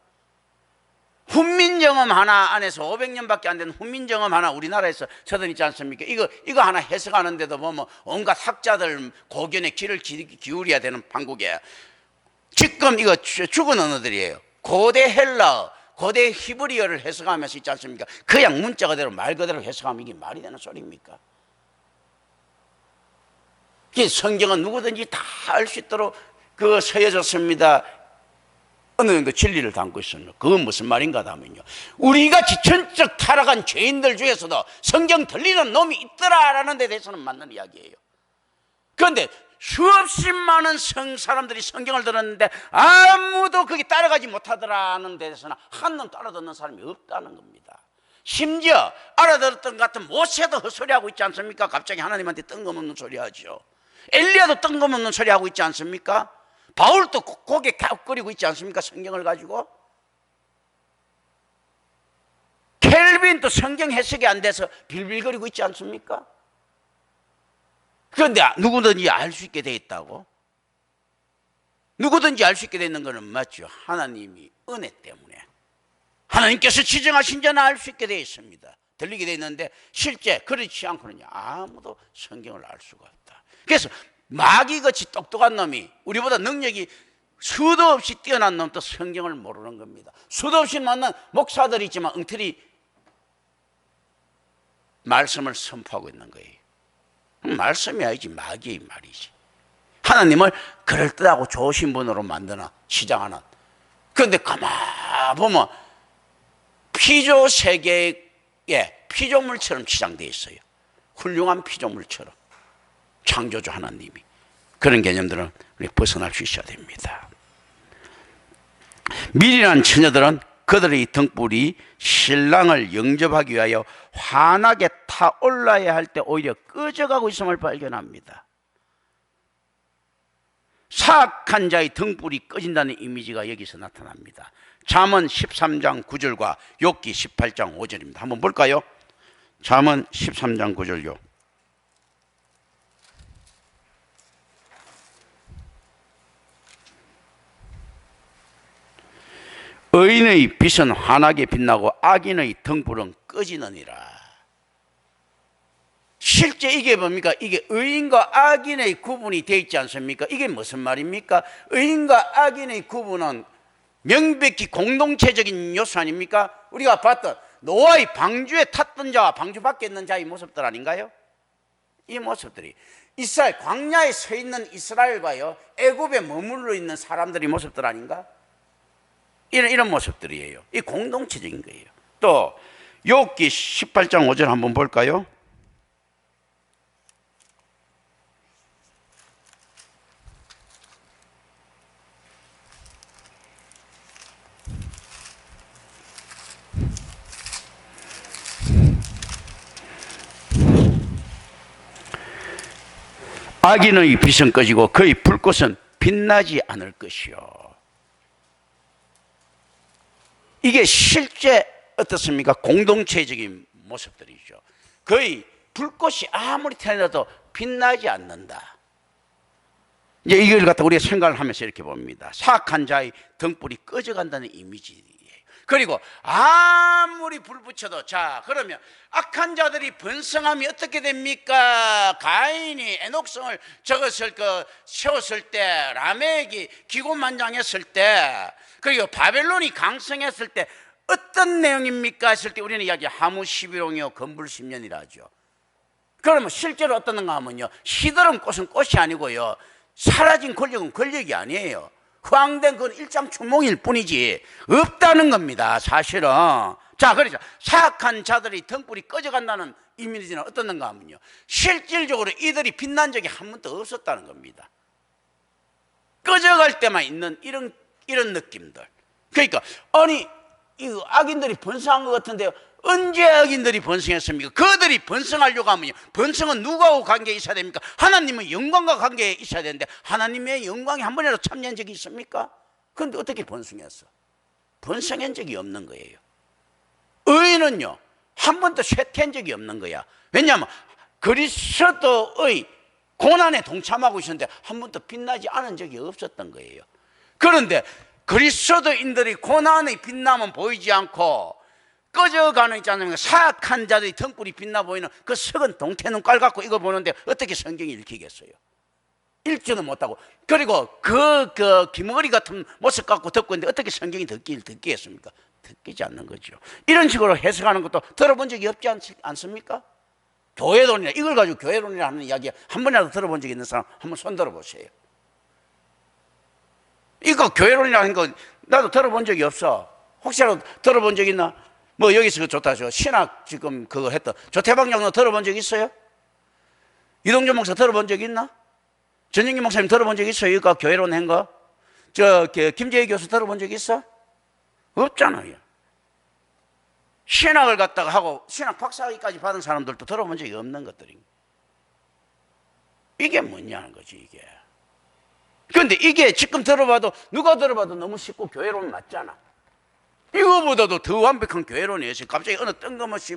훈민정음 하나 안에서 500년밖에 안 된 훈민정음 하나 우리나라에서 서든 있지 않습니까? 이거 하나 해석하는데도 보면 온갖 학자들 고견의 귀를 기울여야 되는 판국에 지금 이거 죽은 언어들이에요. 고대 헬라어, 고대 히브리어를 해석하면서 있지 않습니까? 그냥 문자 그대로 말 그대로 해석하면 이게 말이 되는 소리입니까? 성경은 누구든지 다 알 수 있도록 그 서여졌습니다. 어느 정도 진리를 담고 있습니다. 그건 무슨 말인가 하면요, 우리가 지천적 타락한 죄인들 중에서도 성경 들리는 놈이 있더라라는 데 대해서는 맞는 이야기예요. 그런데 수없이 많은 사람들이 성경을 들었는데 아무도 거기 따라가지 못하더라는 데 대해서는 한 놈 따라듣는 사람이 없다는 겁니다. 심지어 알아들었던 것 같은 모세도 헛소리하고 있지 않습니까? 갑자기 하나님한테 뜬금없는 소리 하죠. 엘리야도 뜬금없는 소리 하고 있지 않습니까? 바울도 고개 갸웃거리고 있지 않습니까? 성경을 가지고. 켈빈도 성경 해석이 안 돼서 빌빌거리고 있지 않습니까? 그런데 누구든지 알 수 있게 돼 있다고? 누구든지 알 수 있게 되는 것은 맞죠. 하나님이 은혜 때문에 하나님께서 지정하신 자는 알 수 있게 되어 있습니다. 들리게 되어 있는데 실제 그렇지 않고는요 아무도 성경을 알 수가 없다. 그래서 마귀같이 똑똑한 놈이, 우리보다 능력이 수도 없이 뛰어난 놈도 성경을 모르는 겁니다. 수도 없이 만난 목사들이 있지만 엉터리 말씀을 선포하고 있는 거예요. 말씀이 아니지 마귀의 말이지. 하나님을 그럴듯하고 좋으신 분으로 만드나 치장하는. 그런데 가만 보면 피조 세계의 피조물처럼 치장되어 있어요. 훌륭한 피조물처럼. 창조주 하나님이. 그런 개념들은 우리 벗어날 수 있어야 됩니다. 미련한 처녀들은 그들의 등불이 신랑을 영접하기 위하여 환하게 타올라야 할 때 오히려 꺼져가고 있음을 발견합니다. 사악한 자의 등불이 꺼진다는 이미지가 여기서 나타납니다. 잠언 13장 9절과 욥기 18장 5절입니다. 한번 볼까요? 잠언 13장 9절요. 의인의 빛은 환하게 빛나고 악인의 등불은 꺼지느니라. 실제 이게 뭡니까? 이게 의인과 악인의 구분이 되어 있지 않습니까? 이게 무슨 말입니까? 의인과 악인의 구분은 명백히 공동체적인 요소 아닙니까? 우리가 봤던 노아의 방주에 탔던 자와 방주 밖에 있는 자의 모습들 아닌가요? 이 모습들이 이스라엘 광야에 서 있는 이스라엘과요 애굽에 머물러 있는 사람들의 모습들 아닌가? 이런 모습들이에요. 이 공동체적인 거예요. 또 욥기 18장 5절 한번 볼까요? 악인의 빛은 꺼지고 그의 불꽃은 빛나지 않을 것이요. 이게 실제 어떻습니까? 공동체적인 모습들이죠. 그의 불꽃이 아무리 태어나도 빛나지 않는다. 이제 이걸 갖다 우리가 생각을 하면서 이렇게 봅니다. 사악한 자의 등불이 꺼져간다는 이미지예요. 그리고 아무리 불 붙여도, 자 그러면 악한 자들이 번성함이 어떻게 됩니까? 가인이 에녹성을 세웠을 때, 라멕이 기고만장했을 때, 그리고 바벨론이 강성했을 때 어떤 내용입니까? 했을 때 우리는 이야기 하무 11홍이요 건불 10년이라 하죠. 그러면 실제로 어떻는가 하면요, 시들은 꽃은 꽃이 아니고요, 사라진 권력은 권력이 아니에요. 후황된 건 일장춘몽일 뿐이지 없다는 겁니다, 사실은. 자, 그렇죠. 사악한 자들의 등불이 꺼져간다는 이미지는 어떻는가 하면요, 실질적으로 이들이 빛난 적이 한 번도 없었다는 겁니다. 꺼져갈 때만 있는 이런 느낌들. 그러니까 아니 이 악인들이 번성한 것 같은데요, 언제 악인들이 번성했습니까? 그들이 번성하려고 하면요, 번성은 누구하고 관계에 있어야 됩니까? 하나님은 영광과 관계에 있어야 되는데 하나님의 영광이 한 번이라도 참여한 적이 있습니까? 그런데 어떻게 번성했어? 번성한 적이 없는 거예요. 의인은요 한 번도 쇠퇴한 적이 없는 거야. 왜냐하면 그리스도의 고난에 동참하고 있었는데 한 번도 빛나지 않은 적이 없었던 거예요. 그런데 그리스도인들이 고난의 빛남은 보이지 않고 꺼져가는 있지 않습니까? 사악한 자들이 등불이 빛나 보이는 그 썩은 동태눈 깔 갖고 이거 보는데 어떻게 성경이 읽히겠어요? 읽지는 못하고, 그리고 그 기머리 같은 모습 갖고 듣고 있는데 어떻게 성경이 듣겠습니까? 듣기지 않는 거죠. 이런 식으로 해석하는 것도 들어본 적이 없지 않습니까? 교회론이라, 이걸 가지고 교회론이라 하는 이야기 한 번이라도 들어본 적이 있는 사람 한번 손 들어보세요. 이거 교회론이라는 거 나도 들어본 적이 없어. 혹시라도 들어본 적 있나? 뭐 여기서 좋다 저 신학 지금 그거 했던 조태방 장로 들어본 적 있어요? 이동준 목사 들어본 적 있나? 전영기 목사님 들어본 적 있어요? 이거 교회론 한 거? 김재희 교수 들어본 적 있어? 없잖아요. 신학을 갖다가 하고 신학 박사학위까지 받은 사람들도 들어본 적이 없는 것들입니다. 이게 뭐냐는 거지 이게. 그런데 이게 지금 들어봐도 누가 들어봐도 너무 쉽고 교회론 맞잖아. 이거보다도 더 완벽한 교회론이에요. 갑자기 어느 뜬금없이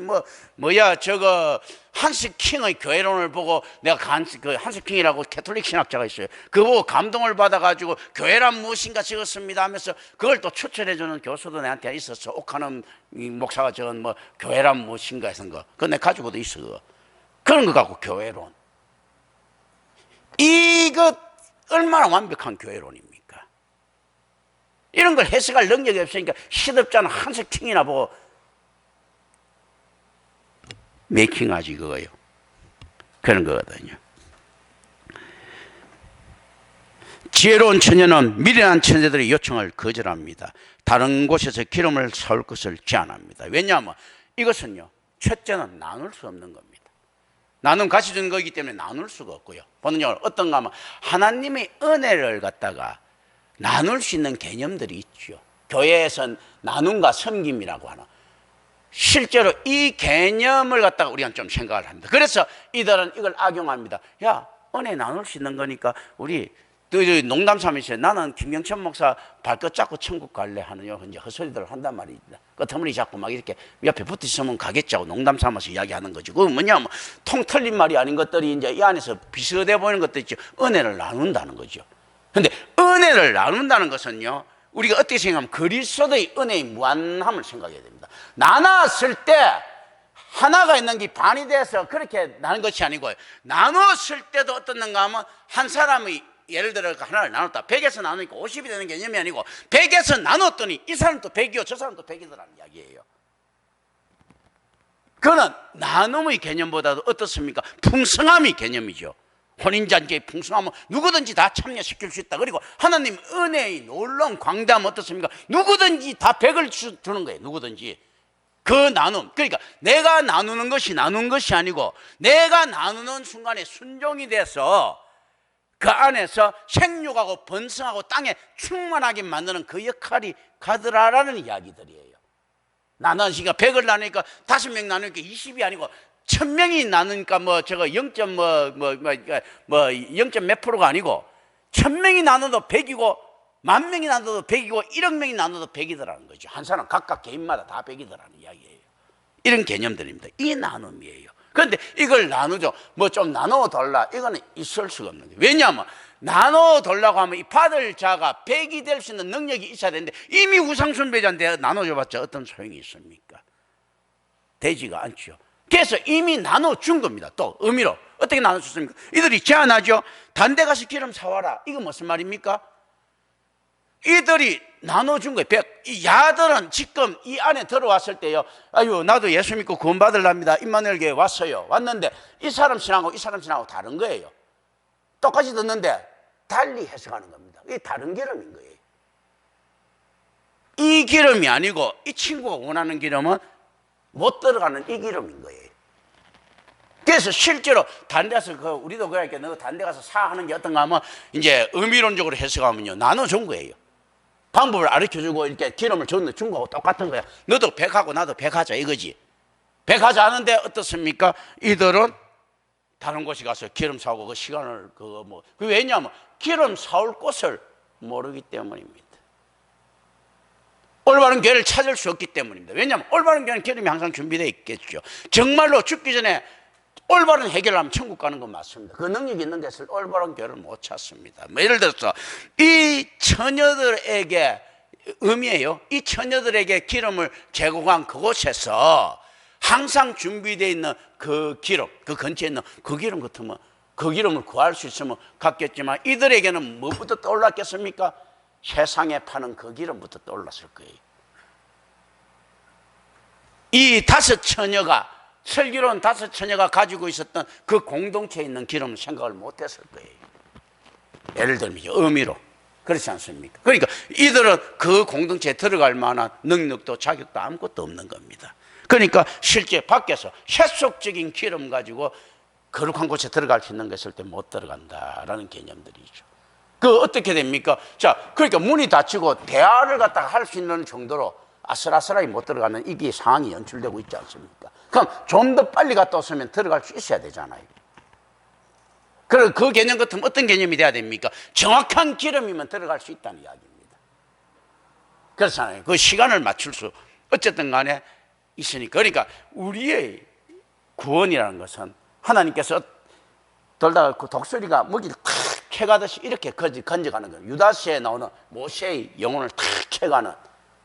한스킹의 교회론을 보고 내가 한스킹이라고 캐톨릭 신학자가 있어요. 그거 보고 감동을 받아가지고 교회란 무엇인가 적었습니다 하면서 그걸 또 추천해주는 교수도 내한테 있었어. 옥하는 목사가 적은 교회란 무엇인가 해서 그거 내 가지고도 있어. 그거. 그런 거 갖고 교회론. 이거 얼마나 완벽한 교회론입니까? 이런 걸 해석할 능력이 없으니까 시덥잖아 한스킹이나 보고 메이킹하지 그거요. 그런 거거든요. 지혜로운 처녀는 미련한 처녀들의 요청을 거절합니다. 다른 곳에서 기름을 사올 것을 제안합니다. 왜냐하면 이것은요, 첫째는 나눌 수 없는 겁니다. 나눔 가치 주는 거기 때문에 나눌 수가 없고요. 보는요, 어떤가 하면 하나님의 은혜를 갖다가 나눌 수 있는 개념들이 있죠. 교회에선 나눔과 섬김이라고 하나. 실제로 이 개념을 갖다가 우리가 좀 생각을 합니다. 그래서 이들은 이걸 악용합니다. 야, 은혜 나눌 수 있는 거니까 우리 농담 삼으세요. 나는 김경천 목사 발끝 잡고 천국 갈래 하는 이제 헛소리들을 한단 말입니다. 끝머리 자꾸 막 이렇게 옆에 붙어 있으면 가겠자고 농담 삼아서 이야기하는 거죠. 그건 뭐냐면 통 틀린 말이 아닌 것들이 이제 이 안에서 비슷해 보이는 것도 있죠. 은혜를 나눈다는 거죠. 근데 은혜를 나눈다는 것은요, 우리가 어떻게 생각하면 그리스도의 은혜의 무한함을 생각해야 됩니다. 나눴을 때 하나가 있는 게 반이 돼서 그렇게 나눈 것이 아니고요. 나눴을 때도 어떻는가 하면 한 사람의 예를 들어 하나를 나눴다. 100에서 나누니까 50이 되는 개념이 아니고 100에서 나눴더니 이 사람도 100이요 저 사람도 100이더라는 이야기예요. 그거는 나눔의 개념보다도 어떻습니까? 풍성함의 개념이죠. 혼인잔치의 풍성함은 누구든지 다 참여시킬 수 있다. 그리고 하나님 은혜의 놀라운 광대함은 어떻습니까? 누구든지 다 100을 주는 거예요. 누구든지. 그 나눔, 그러니까 내가 나누는 것이 나눈 것이 아니고 내가 나누는 순간에 순종이 돼서 그 안에서 생육하고 번성하고 땅에 충만하게 만드는 그 역할이 가더라라는 이야기들이에요. 나누니까 100을 나누니까 5명 나누니까 20이 아니고 1000명이 나누니까 뭐 저거 0. 몇 프로가 아니고 1000명이 나눠도 100이고 10,000명이 나눠도 100이고 1억 명이 나눠도 100이더라는 거죠. 한 사람 각각 개인마다 다 100이더라는 이야기예요. 이런 개념들입니다. 이 나눔이에요. 그런데 이걸 나누죠. 뭐 좀 나눠달라. 이거는 있을 수가 없는 거예요. 왜냐하면 나눠달라고 하면 이 받을 자가 100이 될 수 있는 능력이 있어야 되는데 이미 우상숭배자인데 나눠줘봤자 어떤 소용이 있습니까? 되지가 않죠. 그래서 이미 나눠준 겁니다. 또 의미로 어떻게 나눠줬습니까? 이들이 제안하죠. 단대 가서 기름 사와라. 이거 무슨 말입니까? 이들이 나눠준 거예요. 이 야들은 지금 이 안에 들어왔을 때요, 아유 나도 예수 믿고 구원 받으랍니다. 임마누엘 교회 왔어요. 왔는데 이 사람 신앙하고 이 사람 신앙하고 다른 거예요. 똑같이 듣는데 달리 해석하는 겁니다. 이게 다른 기름인 거예요. 이 기름이 아니고 이 친구가 원하는 기름은 못 들어가는 이 기름인 거예요. 그래서 실제로 단대에서 우리도 그렇게 너 단대 가서 사하는 게 어떤가 하면 이제 의미론적으로 해석하면요, 나눠준 거예요. 방법을 가르쳐주고 이렇게 기름을 준 거하고 똑같은 거야. 너도 100하고 나도 100하자 이거지. 100하자 하는데 어떻습니까? 이들은 다른 곳에 가서 기름 사오고 그 시간을 왜냐하면 기름 사올 곳을 모르기 때문입니다. 올바른 교회를 찾을 수 없기 때문입니다. 왜냐하면 올바른 교회는 기름이 항상 준비되어 있겠죠. 정말로 죽기 전에 올바른 해결을 하면 천국 가는 건 맞습니다. 그 능력이 있는 데서 올바른 교회를 못 찾습니다. 예를 들어서 이 처녀들에게 의미예요. 이 처녀들에게 기름을 제공한 그곳에서 항상 준비되어 있는 그 기름, 그 근처에 있는 그 기름 같으면 그 기름을 구할 수 있으면 갔겠지만 이들에게는 무엇부터 떠올랐겠습니까? 세상에 파는 그 기름부터 떠올랐을 거예요. 이 5 처녀가 슬기로운 5 처녀가 가지고 있었던 그 공동체에 있는 기름을 생각을 못했을 거예요. 예를 들면 의미로 그렇지 않습니까? 그러니까 이들은 그 공동체에 들어갈 만한 능력도 자격도 아무것도 없는 겁니다. 그러니까 실제 밖에서 세속적인 기름 가지고 거룩한 곳에 들어갈 수 있는 거 있을 때 못 들어간다라는 개념들이죠. 그 어떻게 됩니까? 자, 그러니까 문이 닫히고 대화를 갖다가 할 수 있는 정도로 아슬아슬하게 못 들어가는 이게 상황이 연출되고 있지 않습니까? 그럼 좀 더 빨리 갔다 왔으면 들어갈 수 있어야 되잖아요. 그럼 그 개념 같으면 어떤 개념이 돼야 됩니까? 정확한 기름이면 들어갈 수 있다는 이야기입니다. 그렇잖아요. 그 시간을 맞출 수 어쨌든 간에 있으니까. 그러니까 우리의 구원이라는 것은 하나님께서 돌다가 그 독수리가 먹이를 탁 캐가듯이 이렇게 건져가는 거예요. 유다서에 나오는 모세의 영혼을 탁 캐가는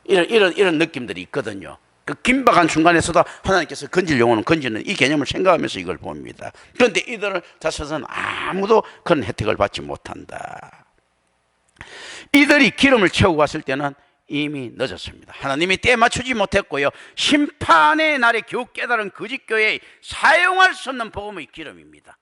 이런 느낌들이 있거든요. 그 긴박한 순간에서도 하나님께서 건질 영혼은 건지는 이 개념을 생각하면서 이걸 봅니다. 그런데 이들을 다섯은 아무도 그런 혜택을 받지 못한다. 이들이 기름을 채우고 갔을 때는 이미 늦었습니다. 하나님이 때 맞추지 못했고요, 심판의 날에 겨우 깨달은 거짓교회에 사용할 수 없는 복음의 기름입니다.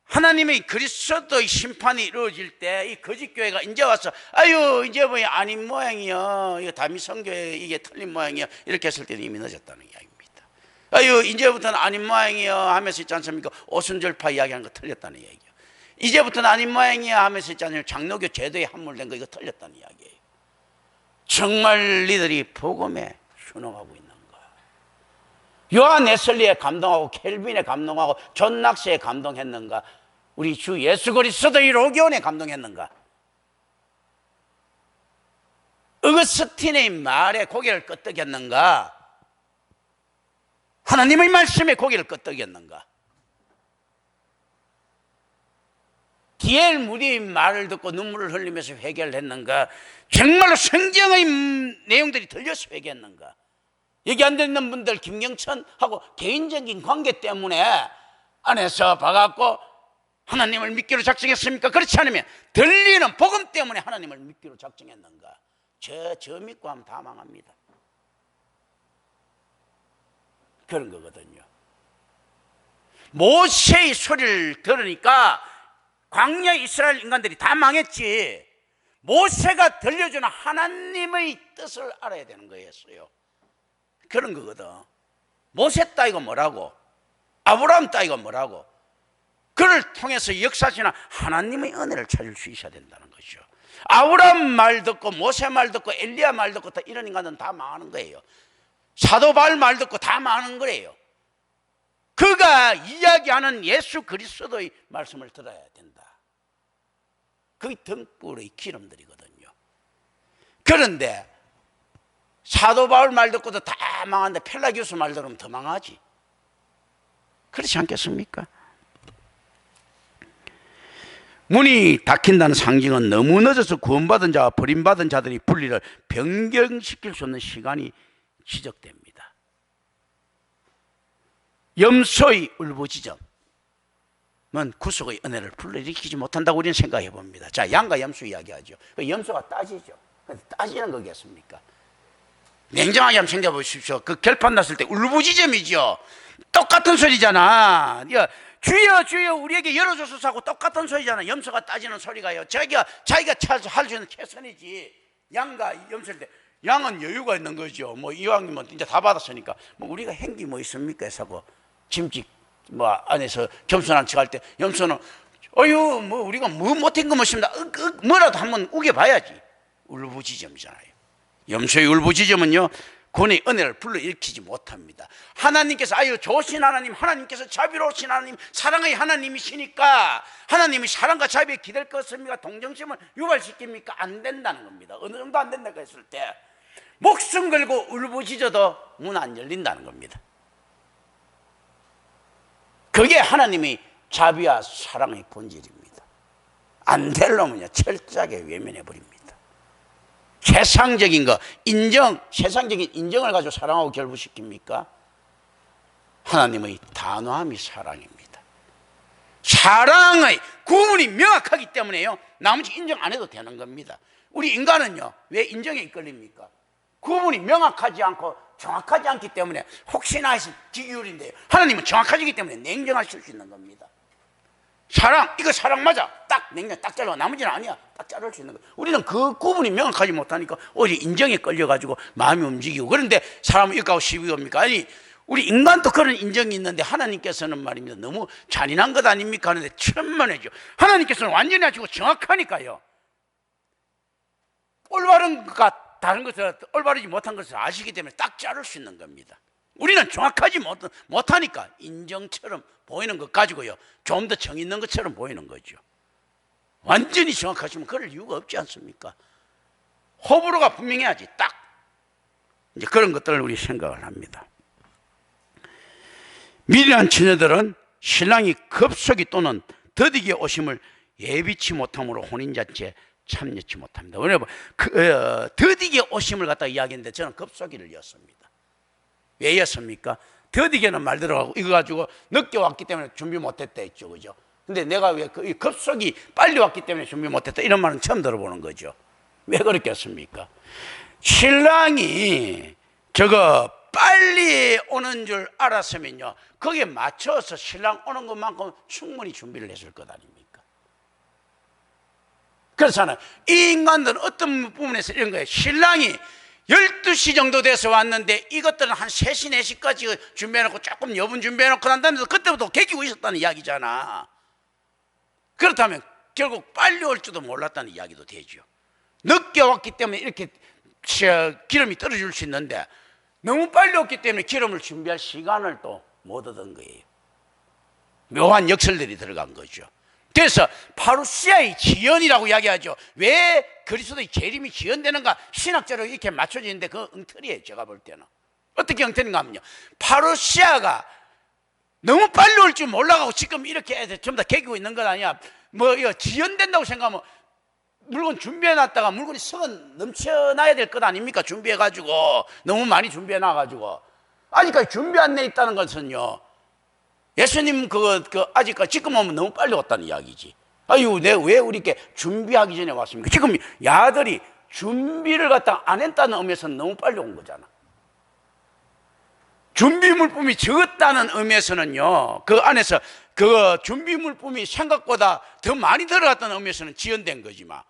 하나님의 그리스도의 심판이 이루어질 때 이 거짓교회가 이제 와서 아유 이제 뭐 아닌 모양이요, 이거 다미 성교회 이게 틀린 모양이요, 이렇게 했을 때는 이미 늦었다는 이야기입니다. 아유 이제부터는 아닌 모양이요 하면서 있지 않습니까? 오순절파 이야기하는 거 틀렸다는 얘기예요. 이제부터는 아닌 모양이야 하면서 있지 않습니까? 장로교 제도에 함몰된 거 이거 틀렸다는 이야기예요. 정말 니들이 복음에 순응하고 있는가? 요한 웨슬리에 감동하고 켈빈에 감동하고 존 낙스에 감동했는가? 우리 주 예수 그리스도의 로기온에 감동했는가? 어거스틴의 말에 고개를 끄덕였는가? 하나님의 말씀에 고개를 끄덕였는가? 디엘 무리의 말을 듣고 눈물을 흘리면서 회개를 했는가? 정말로 성경의 내용들이 들려서 회개했는가? 여기 앉아있는 분들 김경천하고 개인적인 관계 때문에 안에서 봐갖고 하나님을 믿기로 작정했습니까? 그렇지 않으면 들리는 복음 때문에 하나님을 믿기로 작정했는가? 저 믿고 하면 다 망합니다. 그런 거거든요. 모세의 소리를 들으니까 광야 이스라엘 인간들이 다 망했지. 모세가 들려주는 하나님의 뜻을 알아야 되는 거였어요. 그런 거거든. 모세 따위가 뭐라고, 아브라함 따위가 뭐라고, 그를 통해서 역사시나 하나님의 은혜를 찾을 수 있어야 된다는 것이죠. 아브라함 말 듣고 모세 말 듣고 엘리야 말 듣고 다 이런 인간은 다 망하는 거예요. 사도 바울 말 듣고 다 망하는 거예요. 그가 이야기하는 예수 그리스도의 말씀을 들어야 된다. 그게 등불의 기름들이거든요. 그런데 사도 바울 말 듣고도 다 망한데 펠라기우스 말 들으면 더 망하지. 그렇지 않겠습니까? 문이 닫힌다는 상징은 너무 늦어서 구원받은 자와 버림받은 자들이 분리를 변경시킬 수 없는 시간이 지적됩니다. 염소의 울부짖음은 구속의 은혜를 불러일으키지 못한다고 우리는 생각해 봅니다. 자, 양과 염소 이야기하죠. 염소가 따지죠. 따지는 거겠습니까? 냉정하게 한번 생각해 보십시오. 그 결판 났을 때 울부짖음이죠. 똑같은 소리잖아. 주여 주여 우리에게 열어주소서 하고 똑같은 소리잖아. 염소가 따지는 소리가요, 자기가 할 수 있는 최선이지. 양과 염소일 때 양은 여유가 있는 거죠. 뭐 이왕이면 이제 다 받았으니까 뭐 우리가 행기 뭐 있습니까 해서 짐짓 뭐 안에서 겸손한 척 할 때 염소는 어유 뭐 우리가 뭐 못한 거 못습니다. 뭐라도 한번 우겨봐야지. 울부짖음이잖아요. 염소의 울부짖음은요, 구원의 은혜를 불러일으키지 못합니다. 하나님께서 아유 좋으신 하나님, 하나님께서 자비로우신 하나님, 사랑의 하나님이시니까 하나님이 사랑과 자비에 기댈 것입니까? 동정심을 유발시킵니까? 안 된다는 겁니다. 어느 정도 안 된다고 했을 때 목숨 걸고 울부짖어도 문 안 열린다는 겁니다. 그게 하나님의 자비와 사랑의 본질입니다. 안 될 놈은요 철저하게 외면해버립니다. 세상적인 거, 세상적인 인정을 가지고 사랑하고 결부시킵니까? 하나님의 단호함이 사랑입니다. 사랑의 구분이 명확하기 때문에요, 나머지 인정 안 해도 되는 겁니다. 우리 인간은요, 왜 인정에 이끌립니까? 구분이 명확하지 않고 정확하지 않기 때문에 혹시나 해서 기기울인데요, 하나님은 정확하시기 때문에 냉정하실 수 있는 겁니다. 사랑, 이거 사랑 맞아. 딱 냉정 딱 잘라. 나머지는 아니야. 딱 자를 수 있는 거. 우리는 그 구분이 명확하지 못하니까 오히려 인정에 끌려가지고 마음이 움직이고. 그런데 사람은 일가고 시비옵니까? 아니, 우리 인간도 그런 인정이 있는데 하나님께서는 말입니다, 너무 잔인한 것 아닙니까 하는데 천만에죠. 하나님께서는 완전히 하시고 정확하니까요, 올바른 것과 다른 것을, 올바르지 못한 것을 아시기 때문에 딱 자를 수 있는 겁니다. 우리는 정확하지 못하니까 인정처럼 보이는 것 가지고요, 좀 더 정 있는 것처럼 보이는 거죠. 완전히 정확하시면 그럴 이유가 없지 않습니까? 호불호가 분명해야지. 딱 이제 그런 것들을 우리 생각을 합니다. 미련한 처녀들은 신랑이 급속히 또는 더디게 오심을 예비치 못함으로 혼인잔치에 참여치 못합니다. 왜냐하면 더디게 오심을 갖다 이야기했는데 저는 급속히를 였습니다. 왜 였습니까? 더디게는 말 들어가고 이거 가지고 늦게 왔기 때문에 준비 못했다 했죠, 그죠? 근데 내가 왜 급속히 빨리 왔기 때문에 준비 못했다 이런 말은 처음 들어보는 거죠. 왜 그렇겠습니까? 신랑이 저거 빨리 오는 줄 알았으면요, 거기에 맞춰서 신랑 오는 것만큼 충분히 준비를 했을 것 아닙니까? 그렇잖아요. 이 인간들은 어떤 부분에서 이런 거예요. 신랑이 12시 정도 돼서 왔는데 이것들은 한 3시, 4시까지 준비해놓고 조금 여분 준비해놓고 난 다음에 그때부터 개기고 있었다는 이야기잖아. 그렇다면 결국 빨리 올 줄도 몰랐다는 이야기도 되죠. 늦게 왔기 때문에 이렇게 기름이 떨어질 수 있는데 너무 빨리 왔기 때문에 기름을 준비할 시간을 또 못 얻은 거예요. 묘한 역설들이 들어간 거죠. 그래서 파루시아의 지연이라고 이야기하죠. 왜 그리스도의 재림이 지연되는가? 신학적으로 이렇게 맞춰지는데 그 엉터리예요. 제가 볼 때는 어떻게 엉터리인가 하면요, 파루시아가 너무 빨리 올 줄 몰라가고 지금 이렇게 애들 전부 다 개기고 있는 것 아니야. 뭐 이거 지연된다고 생각하면 물건 준비해놨다가 물건이 썩은 넘쳐나야 될 것 아닙니까? 준비해가지고 너무 많이 준비해놔가지고 아직까지 준비 안 돼 있다는 것은요, 예수님 아직까지 지금 오면 너무 빨리 왔다는 이야기지. 아유, 내가 왜 이렇게 준비하기 전에 왔습니까? 지금 야들이 준비를 갖다 안 했다는 의미에서는 너무 빨리 온 거잖아. 준비 물품이 적었다는 의미에서는요, 그 안에서 그 준비 물품이 생각보다 더 많이 들어갔다는 의미에서는 지연된 거지만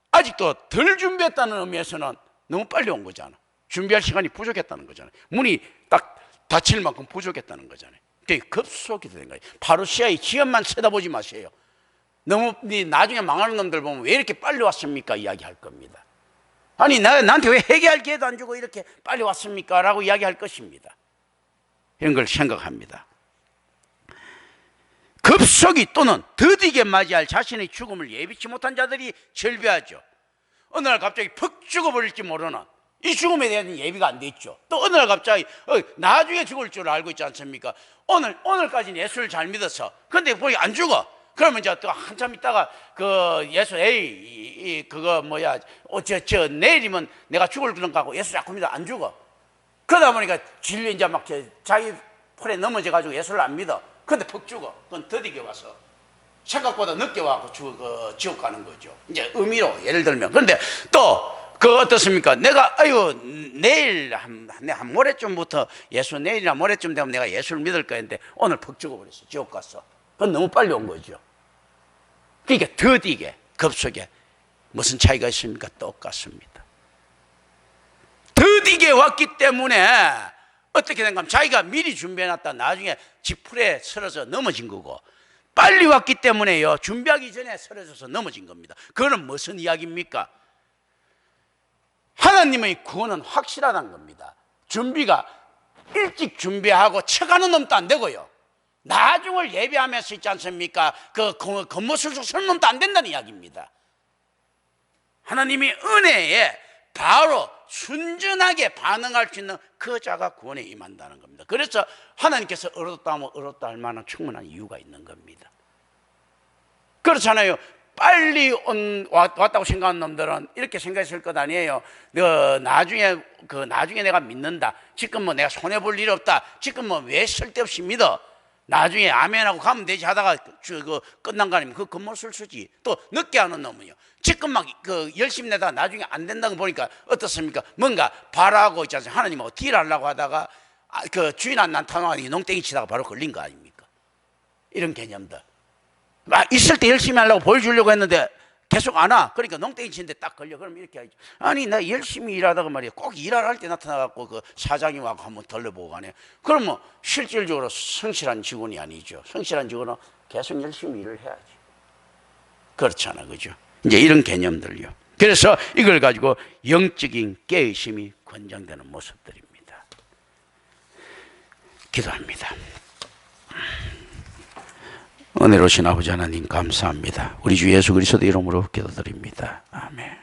아직도 덜 준비했다는 의미에서는 너무 빨리 온 거잖아. 준비할 시간이 부족했다는 거잖아요. 문이 딱 닫힐 만큼 부족했다는 거잖아요. 그게 급속히 된 거예요. 파루시아의 지연만 쳐다보지 마세요. 너무 나중에 망하는 놈들 보면 왜 이렇게 빨리 왔습니까? 이야기할 겁니다. 아니, 나한테 왜 회개할 기회도 안 주고 이렇게 빨리 왔습니까? 라고 이야기할 것입니다. 이런 걸 생각합니다. 급속히 또는 더디게 맞이할 자신의 죽음을 예비치 못한 자들이 절비하죠. 어느 날 갑자기 퍽 죽어버릴지 모르는 이 죽음에 대한 예비가 안 돼 있죠. 또 어느 날 갑자기 나중에 죽을 줄 알고 있지 않습니까? 오늘까지는 예수를 잘 믿었어. 근데 보니 안 죽어. 그러면 이제 또 한참 있다가 그 예수 내일이면 내가 죽을 그런가 하고 예수 자꾸 믿어 안 죽어. 그러다 보니까 진리 이제 막 자기 폴에 넘어져 가지고 예수를 안 믿어. 근데 퍽 죽어. 그건 더디게 와서 생각보다 늦게 와서 지옥 가는 거죠. 이제 의미로 예를 들면. 그런데 또 어떻습니까? 내가 내일 한 모레쯤부터 내일이나 모레쯤 되면 내가 예수를 믿을 거였는데 오늘 퍽 죽어버렸어. 지옥 갔어. 그건 너무 빨리 온 거죠. 그러니까 더디게 급속에 무슨 차이가 있습니까? 똑같습니다. 더디게 왔기 때문에 어떻게 된가 하면 자기가 미리 준비해놨다 나중에 지풀에 쓰러져 넘어진 거고, 빨리 왔기 때문에요, 준비하기 전에 쓰러져서 넘어진 겁니다. 그거는 무슨 이야기입니까? 하나님의 구원은 확실하다는 겁니다. 준비가 일찍 준비하고 쳐가는 놈도 안 되고요, 나중을 예비하면서 있지 않습니까? 그 겉모습을 쓰는 놈도 안 된다는 이야기입니다. 하나님이 은혜에 바로 순전하게 반응할 수 있는 그 자가 구원에 임한다는 겁니다. 그래서 하나님께서 얻었다 하면 얻었다 할 만한 충분한 이유가 있는 겁니다. 그렇잖아요. 빨리 왔다고 생각하는 놈들은 이렇게 생각했을 것 아니에요. 나중에 내가 믿는다. 지금 뭐 내가 손해볼 일 없다. 지금 뭐 왜 쓸데없이 믿어. 나중에 아멘하고 가면 되지 하다가 끝난 거 아니면 그 겉모습을 쓰지. 또 늦게 하는 놈은요, 지금 막 열심히 내다가 나중에 안 된다는 거 보니까 어떻습니까? 뭔가 바라고 있지 않습니까? 하나님 딜하려고 하다가 주인 안 나타나고 농땡이 치다가 바로 걸린 거 아닙니까? 이런 개념들. 막 있을 때 열심히 하려고 보여주려고 했는데 계속 안 와. 그러니까 농땡이 치는데 딱 걸려. 그럼 이렇게 하죠. 아니, 나 열심히 일하다가 말이야, 꼭 일하러 할 때 나타나갖고 그 사장이 와서 한번 돌려보고 가네. 그러면 실질적으로 성실한 직원이 아니죠. 성실한 직원은 계속 열심히 일을 해야지. 그렇잖아, 그죠? 이제 이런 개념들요. 그래서 이걸 가지고 영적인 깨의심이 권장되는 모습들입니다. 기도합니다. 은혜로우신 아버지 하나님 감사합니다. 우리 주 예수 그리스도 이름으로 기도드립니다. 아멘.